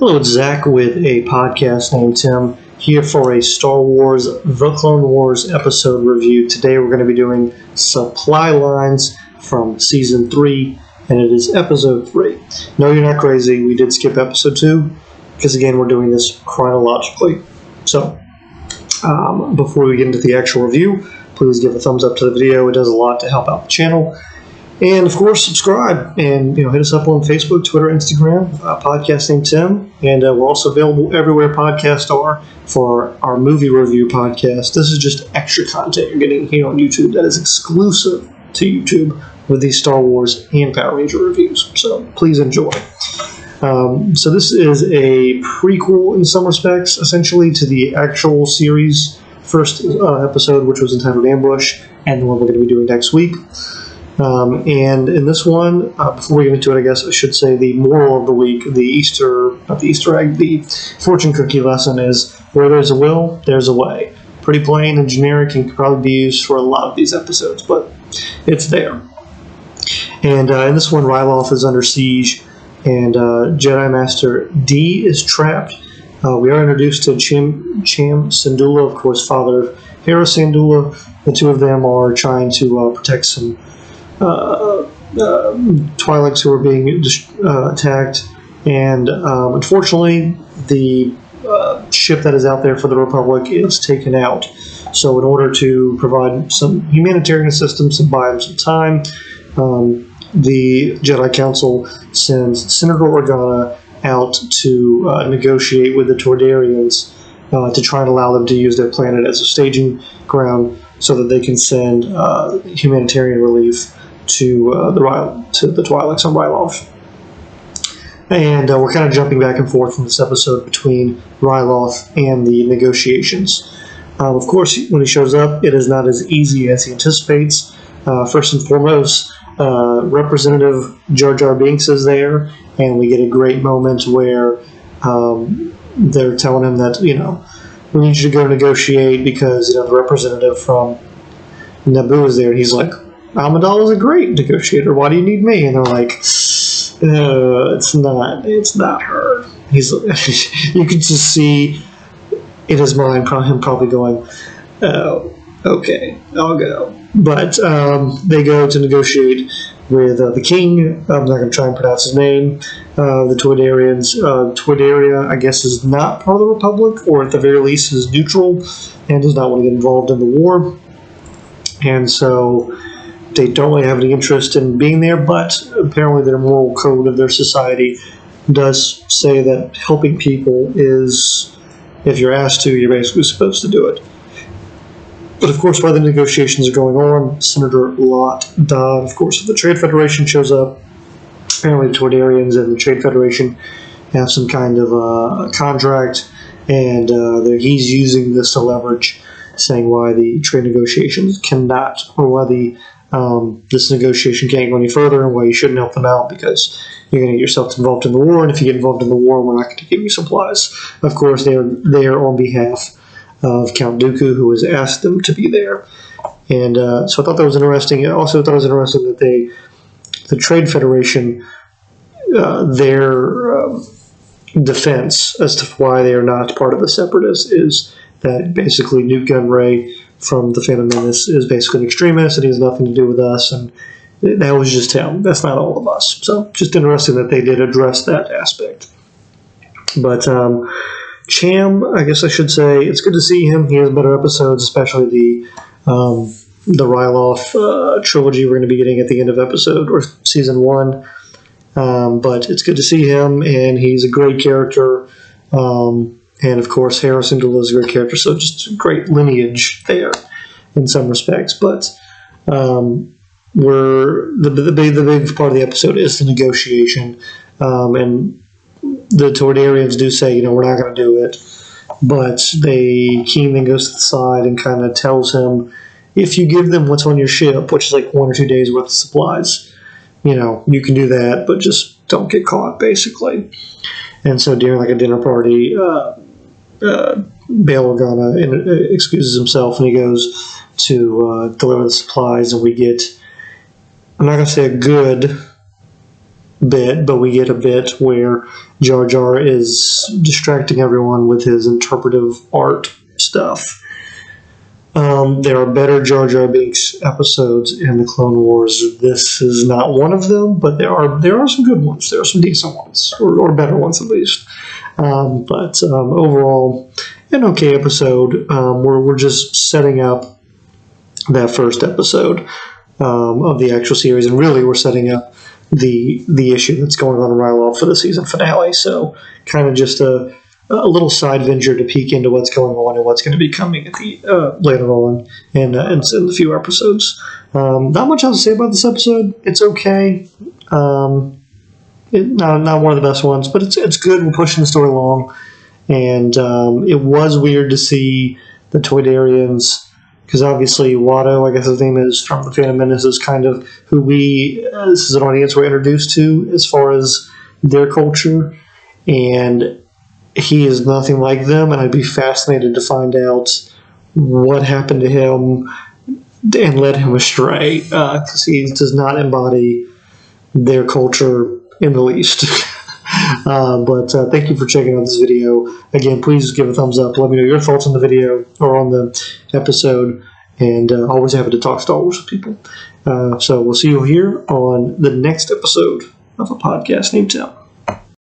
Hello, it's Zach with a podcast named Tim, here for a Star Wars The Clone Wars episode review. Today we're going to be doing Supply Lines from Season 3, and it is Episode 3. No, you're not crazy, we did skip Episode 2, because again, we're doing this chronologically. So, before we get into the actual review, please give a thumbs up to the video. It does a lot to help out the channel. And, of course, subscribe and, hit us up on Facebook, Twitter, Instagram, podcast named Tim. And we're also available everywhere podcasts are for our movie review podcast. This is just extra content you're getting here on YouTube that is exclusive to YouTube with these Star Wars and Power Ranger reviews. So please enjoy. So this is a prequel in some respects, essentially, to the actual series first episode, which was entitled Ambush, and the one we're going to be doing next week. And in this one, before we get into it, I guess I should say the moral of the week, the fortune cookie lesson is, where there's a will, there's a way. Pretty plain and generic and could probably be used for a lot of these episodes, but it's there. And in this one, Ryloth is under siege, and Jedi Master D is trapped. We are introduced to Cham Syndulla, of course, father of Hera Syndulla. The two of them are trying to protect some Twi'leks who are being attacked, and unfortunately the ship that is out there for the Republic is taken out. So in order to provide some humanitarian assistance and buy them some time, the Jedi Council sends Senator Organa out to negotiate with the Toydarians to try and allow them to use their planet as a staging ground so that they can send humanitarian relief to the Twi'leks on Ryloth. And we're kind of jumping back and forth in this episode between Ryloth and the negotiations. Of course, when he shows up, it is not as easy as he anticipates. First and foremost, Representative Jar Jar Binks is there, and we get a great moment where they're telling him that, we need you to go negotiate because, the representative from Naboo is there, and he's like, Amidala is a great negotiator. Why do you need me? And they're like, it's not her. You can just see in his mind him probably going, oh, okay, I'll go. But they go to negotiate with the king. I'm not going to try and pronounce his name. The Toydarians. Toydaria, I guess, is not part of the Republic, or at the very least is neutral and does not want to get involved in the war. And so they don't really have any interest in being there, but apparently their moral code of their society does say that helping people is, if you're asked to, you're basically supposed to do it. But of course, while the negotiations are going on, Senator Lot Dodd, of course, of the Trade Federation shows up. Apparently the Toydarians and the Trade Federation have some kind of contract, and he's using this to leverage, saying why the trade negotiations cannot, or why this negotiation can't go any further, and why you shouldn't help them out because you're going to get yourself involved in the war, and if you get involved in the war, we're not going to give you supplies. Of course, they are there on behalf of Count Dooku, who has asked them to be there. And so I thought that was interesting. I also thought it was interesting that the Trade Federation, their defense as to why they are not part of the Separatists is that basically Newt Gunray from The Phantom Menace is basically an extremist and he has nothing to do with us, and that was just him. That's not all of us. So just interesting that they did address that aspect. But Cham, I guess I should say, it's good to see him. He has better episodes, especially the Ryloth trilogy we're going to be getting at the end of episode or season 1. But it's good to see him, and he's a great character. And of course, Hera Syndulla is a great character, so just a great lineage there in some respects. But the big part of the episode is the negotiation, and the Toydarians do say, we're not going to do it. But King then goes to the side and kind of tells him, if you give them what's on your ship, which is like 1 or 2 days worth of supplies, you can do that, but just don't get caught, basically. And so during a dinner party, Bail Organa excuses himself and he goes to deliver the supplies, and we get, I'm not going to say a good bit, but we get a bit where Jar Jar is distracting everyone with his interpretive art stuff. There are better Jar Jar Binks episodes in the Clone Wars. This is not one of them, but there are some good ones. There are some decent ones, or better ones at least. But overall, an okay episode. We're just setting up that first episode of the actual series, and really we're setting up the issue that's going on in Ryloth for the season finale. So kind of just a little side venture to peek into what's going on and what's going to be coming at the later on in a few episodes. Not much else to say about this episode. It's okay. Not one of the best ones, but it's good. We're pushing the story along, and it was weird to see the Toydarians, because obviously Watto, I guess his name is, from the Phantom Menace, is kind of who we, as an audience, were introduced to as far as their culture, and he is nothing like them, and I'd be fascinated to find out what happened to him and led him astray, because he does not embody their culture in the least. But thank you for checking out this video. Again, please give a thumbs up. Let me know your thoughts on the video or on the episode, and always happy to talk Star Wars with people. So we'll see you here on the next episode of a podcast named Tim.